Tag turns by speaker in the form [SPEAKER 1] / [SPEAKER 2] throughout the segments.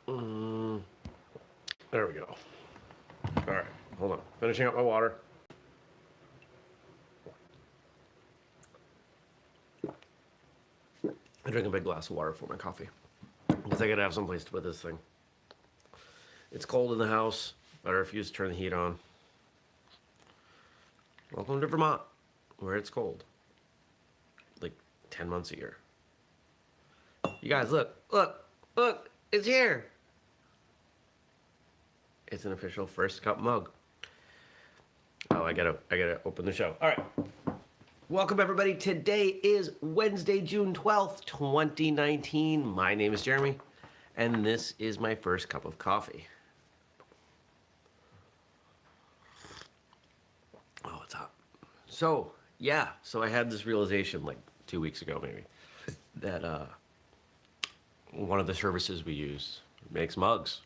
[SPEAKER 1] Mm, there we go. All right, hold on. Finishing up my water. I drink a big glass of water for my coffee because I gotta have some place to put this thing. It's cold in the house, but I refuse to turn the heat on. Welcome to Vermont, where it's cold. Like 10 months a year. You guys, look, it's here. It's an official first cup mug. Oh, I gotta open the show. All right. Welcome everybody. Today is Wednesday, June 12th, 2019. My name is Jeremy, and this is my first cup of coffee. Oh, it's hot. So, yeah, so I had this realization like 2 weeks ago maybe, that one of the services we use makes mugs.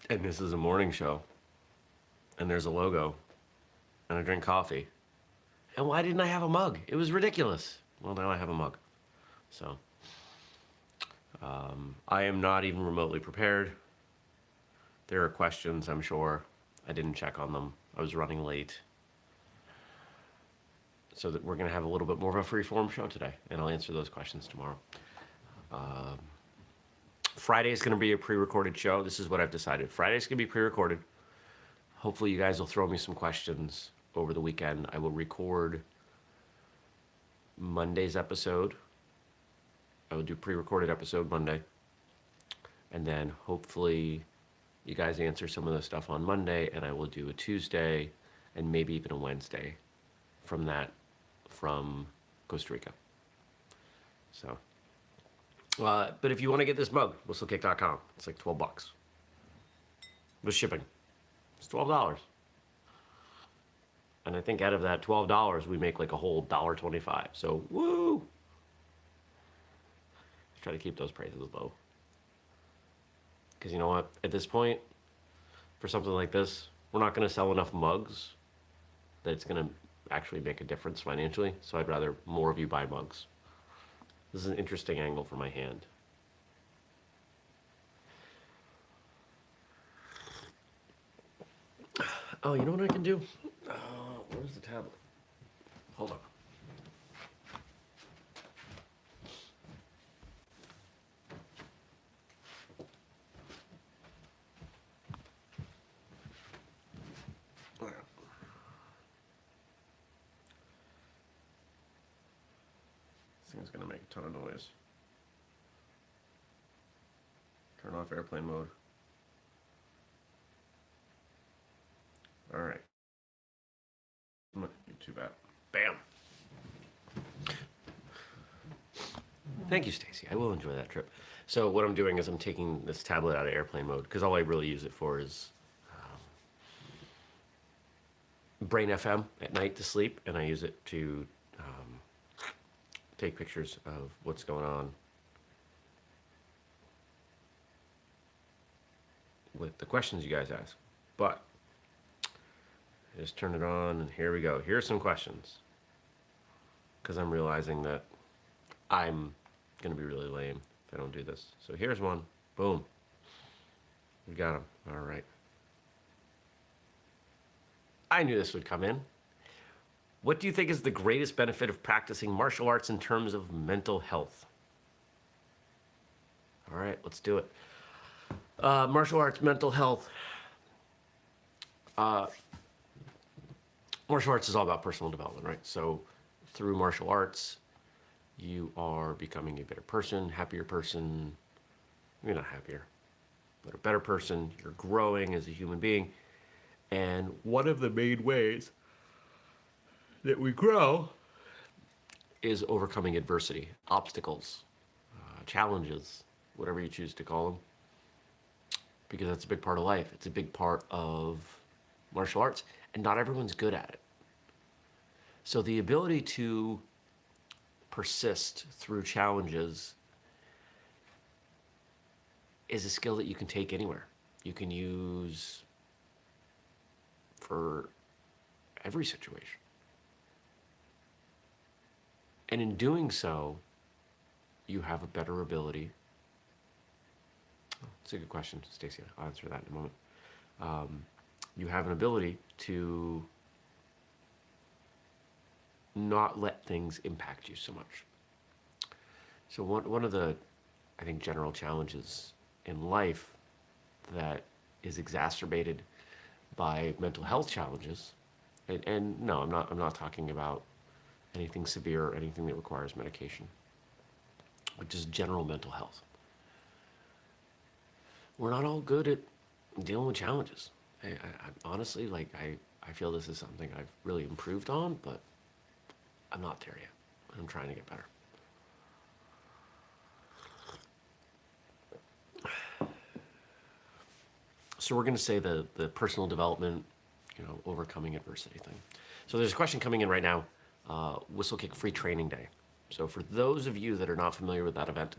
[SPEAKER 1] And this is a morning show. And there's a logo. And I drink coffee. And why didn't I have a mug? It was ridiculous. Well, now I have a mug. So, I am not even remotely prepared. There are questions, I'm sure. I didn't check on them. I was running late. So that we're going to have a little bit more of a free-form show today. And I'll answer those questions tomorrow. Friday is going to be a pre-recorded show. This is what I've decided. Friday's going to be pre-recorded. Hopefully you guys will throw me some questions over the weekend. I will record Monday's episode. I will do pre-recorded episode Monday. And then hopefully you guys answer some of the stuff on Monday, and I will do a Tuesday and maybe even a Wednesday from Costa Rica. So, but if you want to get this mug, whistlekick.com. It's like $12 with shipping. It's $12. And I think out of that $12, we make like a whole $1.25. So, woo! Try to keep those prices low. Because you know what? At this point, for something like this, we're not going to sell enough mugs that it's going to actually make a difference financially. So I'd rather more of you buy mugs. This is an interesting angle for my hand. Oh, you know what I can do? Where's the tablet? Hold on. This thing's gonna make a ton of noise. Turn off airplane mode. All right. YouTube app. Bam. Thank you, Stacy. I will enjoy that trip. So what I'm doing is I'm taking this tablet out of airplane mode because all I really use it for is Brain FM at night to sleep, and I use it to take pictures of what's going on with the questions you guys ask. But I just turn it on, and here we go. Here's some questions. Because I'm realizing that I'm going to be really lame if I don't do this. So here's one. Boom. We got them. All right. I knew this would come in. What do you think is the greatest benefit of practicing martial arts in terms of mental health? All right, let's do it. Martial arts, mental health. Martial arts is all about personal development, right? So through martial arts, you are becoming a better person, happier person. You're not happier, but a better person. You're growing as a human being. And one of the main ways that we grow is overcoming adversity, obstacles, challenges, whatever you choose to call them. Because that's a big part of life. It's a big part of martial arts, and not everyone's good at it. So the ability to persist through challenges is a skill that you can take anywhere. You can use for every situation. And in doing so, you have a better ability It's a good question, Stacy. I'll answer that in a moment. You have an ability to not let things impact you so much. So one of the, I think, general challenges in life that is exacerbated by mental health challenges, and no, I'm not talking about anything severe or anything that requires medication, but just general mental health. We're not all good at dealing with challenges. Honestly, like I feel this is something I've really improved on, but I'm not there yet. I'm trying to get better. So we're going to say the personal development, overcoming adversity thing. So there's a question coming in right now, whistlekick free training day. So for those of you that are not familiar with that event,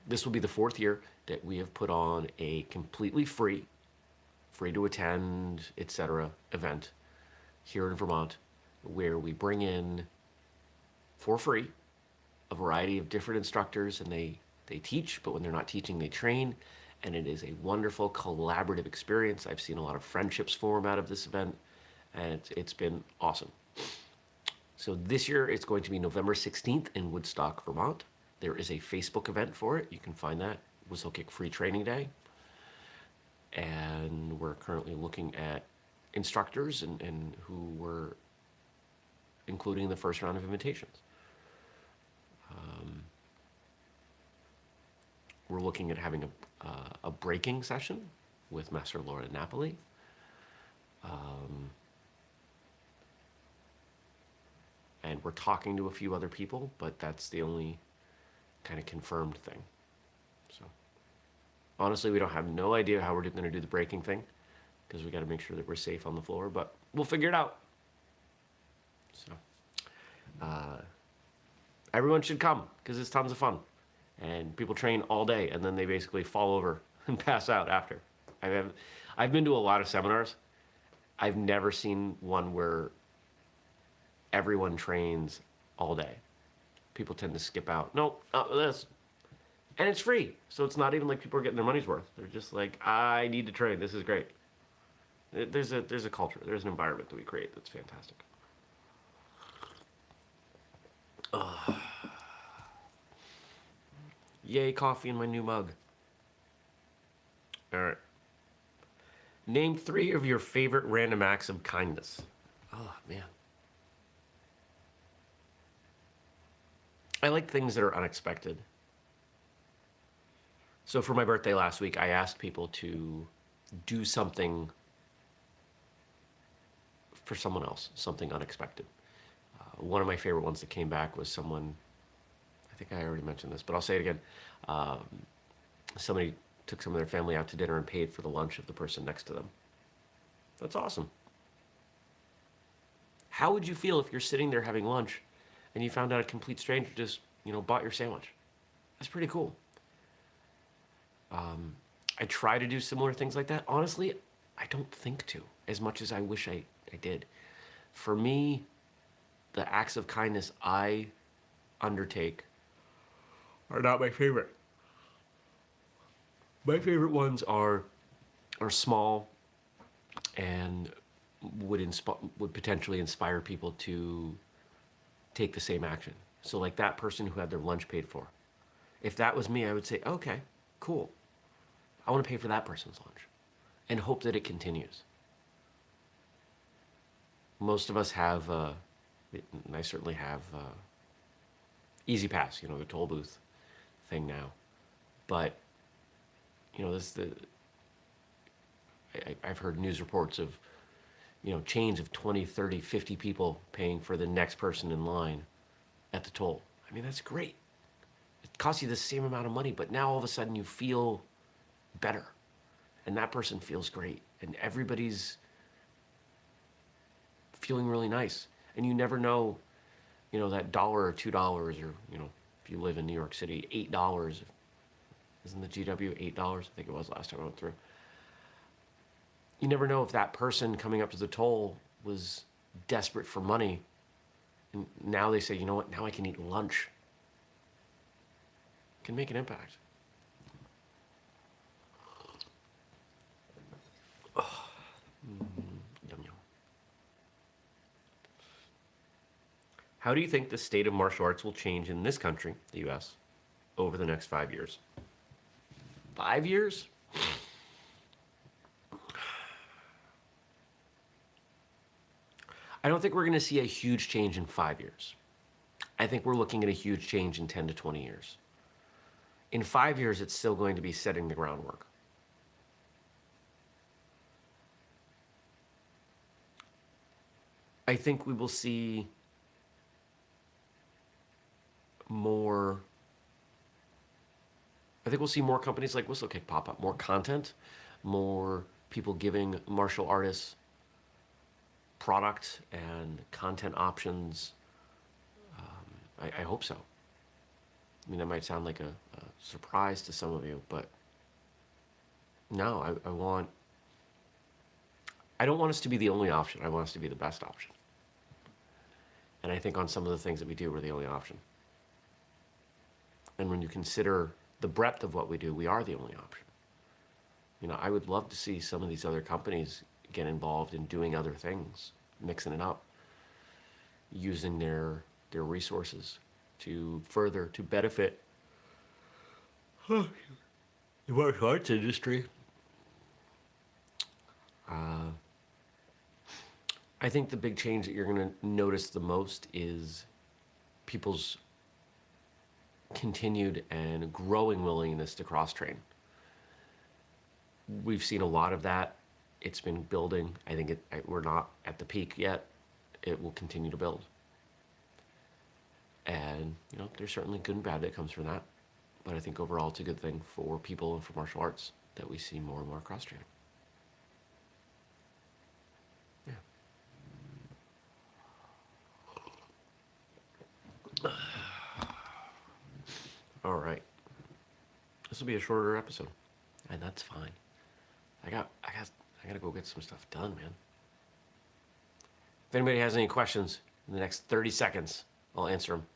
[SPEAKER 1] this will be the 4th year that we have put on a completely free to attend, etc. event here in Vermont, where we bring in for free a variety of different instructors, and they teach, but when they're not teaching, they train. And it is a wonderful collaborative experience. I've seen a lot of friendships form out of this event, and it's been awesome. So this year it's going to be November 16th in Woodstock, Vermont. There is a Facebook event for it. You can find that, Whistlekick Free Training Day. And we're currently looking at instructors and who we're including in the first round of invitations. We're looking at having a breaking session with Master Laura Napoli. And we're talking to a few other people, but that's the only kind of confirmed thing. So honestly, we don't have no idea how we're going to do the breaking thing, because we got to make sure that we're safe on the floor, but we'll figure it out. So everyone should come, because it's tons of fun. And people train all day, and then they basically fall over and pass out after. I've been to a lot of seminars. I've never seen one where everyone trains all day. People tend to skip out. Nope, not this. And it's free, so it's not even like people are getting their money's worth. They're just like, I need to train. This is great. There's a culture. There's an environment that we create that's fantastic. Yay, coffee in my new mug. All right. Name 3 of your favorite random acts of kindness. Oh, man. I like things that are unexpected. So for my birthday last week, I asked people to do something for someone else, something unexpected. One of my favorite ones that came back was someone, I think I already mentioned this, but I'll say it again. Somebody took some of their family out to dinner and paid for the lunch of the person next to them. That's awesome. How would you feel if you're sitting there having lunch and you found out a complete stranger just, bought your sandwich? That's pretty cool. I try to do similar things like that. Honestly, I don't think to, as much as I wish I did. For me, the acts of kindness I undertake are not my favorite. My favorite ones are small and would potentially inspire people to take the same action. So like that person who had their lunch paid for. If that was me, I would say, okay, cool. I want to pay for that person's lunch and hope that it continues. Most of us have, and I certainly have, Easy Pass, the toll booth thing now. But, I've heard news reports of, chains of 20, 30, 50 people paying for the next person in line at the toll. I mean, that's great. It costs you the same amount of money, but now all of a sudden you feel better. And that person feels great. And everybody's feeling really nice. And you never know, that $1 or $2 or, if you live in New York City, $8. Isn't the GW $8? I think it was last time I went through. You never know if that person coming up to the toll was desperate for money. And now they say, you know what, now I can eat lunch. Can make an impact. How do you think the state of martial arts will change in this country, the U.S., over the next 5 years? 5 years? I don't think we're going to see a huge change in 5 years. I think we're looking at a huge change in 10 to 20 years. In 5 years, it's still going to be setting the groundwork. I think we will see more. I think we'll see more companies like whistlekick pop up, more content, more people giving martial artists product and content options. I hope so. I mean, that might sound like a surprise to some of you, but no, I don't want us to be the only option. I want us to be the best option. And I think on some of the things that we do, we're the only option. And when you consider the breadth of what we do, we are the only option. You know, I would love to see some of these other companies get involved in doing other things, mixing it up, using their resources to benefit the martial arts industry. I think the big change that you're going to notice the most is people's continued and growing willingness to cross-train. We've seen a lot of that. It's been building. I think we're not at the peak yet. It will continue to build. And, you know, there's certainly good and bad that comes from that. But I think overall it's a good thing for people and for martial arts that we see more and more cross-training. Yeah. All right. This will be a shorter episode, and that's fine. I gotta go get some stuff done, man. If anybody has any questions in the next 30 seconds, I'll answer them.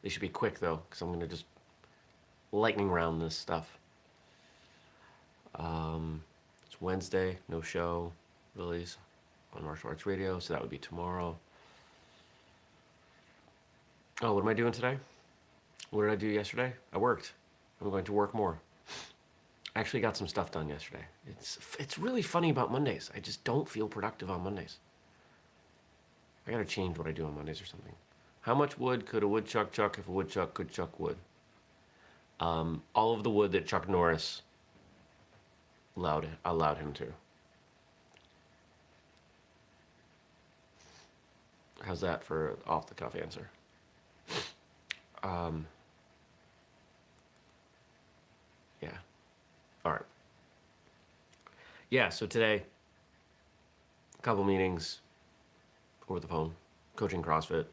[SPEAKER 1] They should be quick though, because I'm gonna just lightning round this stuff. It's Wednesday, no show, release on Martial Arts Radio, so that would be tomorrow. Oh, what am I doing today? What did I do yesterday? I worked. I'm going to work more. I actually got some stuff done yesterday. It's really funny about Mondays. I just don't feel productive on Mondays. I gotta change what I do on Mondays or something. How much wood could a woodchuck chuck if a woodchuck could chuck wood? All of the wood that Chuck Norris allowed him to. How's that for an off-the-cuff answer? Yeah. All right. Yeah, so today, a couple meetings over the phone, coaching CrossFit,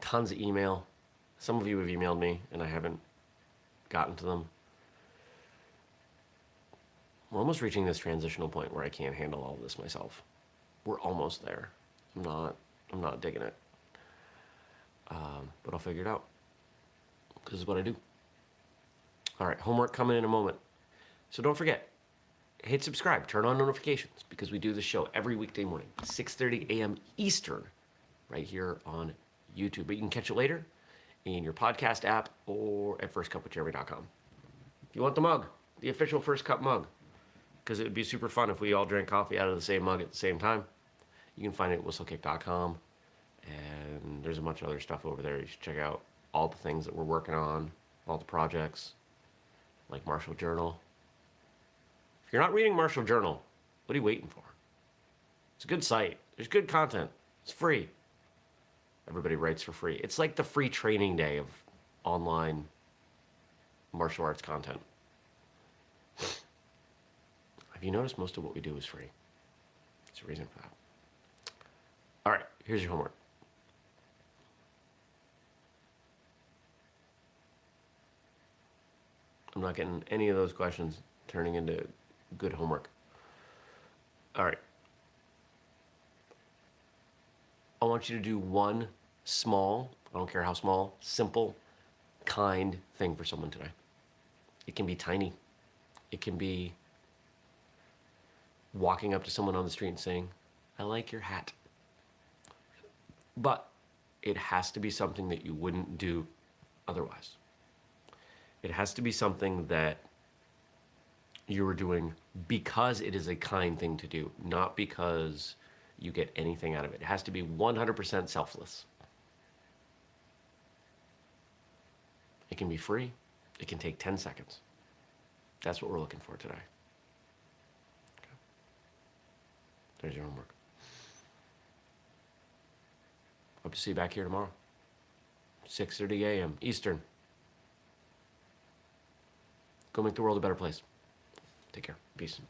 [SPEAKER 1] tons of email. Some of you have emailed me and I haven't gotten to them. We're almost reaching this transitional point where I can't handle all of this myself. We're almost there. I'm not digging it. But I'll figure it out. This is what I do. All right, homework coming in a moment. So don't forget, hit subscribe, turn on notifications, because we do the show every weekday morning, 6:30 a.m. Eastern, right here on YouTube. But you can catch it later in your podcast app or at firstcupwithjeremy.com. If you want the mug, the official First Cup mug, because it would be super fun if we all drank coffee out of the same mug at the same time, you can find it at whistlekick.com. And there's a bunch of other stuff over there. You should check out all the things that we're working on, all the projects, like Martial Journal. If you're not reading Martial Journal, what are you waiting for? It's a good site. There's good content. It's free. Everybody writes for free. It's like the free training day of online martial arts content. Have you noticed most of what we do is free? There's a reason for that. All right, here's your homework. I'm not getting any of those questions turning into good homework. All right. I want you to do one small, I don't care how small, simple, kind thing for someone today. It can be tiny. It can be walking up to someone on the street and saying, "I like your hat." But it has to be something that you wouldn't do otherwise. It has to be something that you are doing because it is a kind thing to do, not because you get anything out of it. It has to be 100% selfless. It can be free. It can take 10 seconds. That's what we're looking for today. Okay. There's your homework. Hope to see you back here tomorrow. 6:30 a.m. Eastern. Go make the world a better place. Take care. Peace.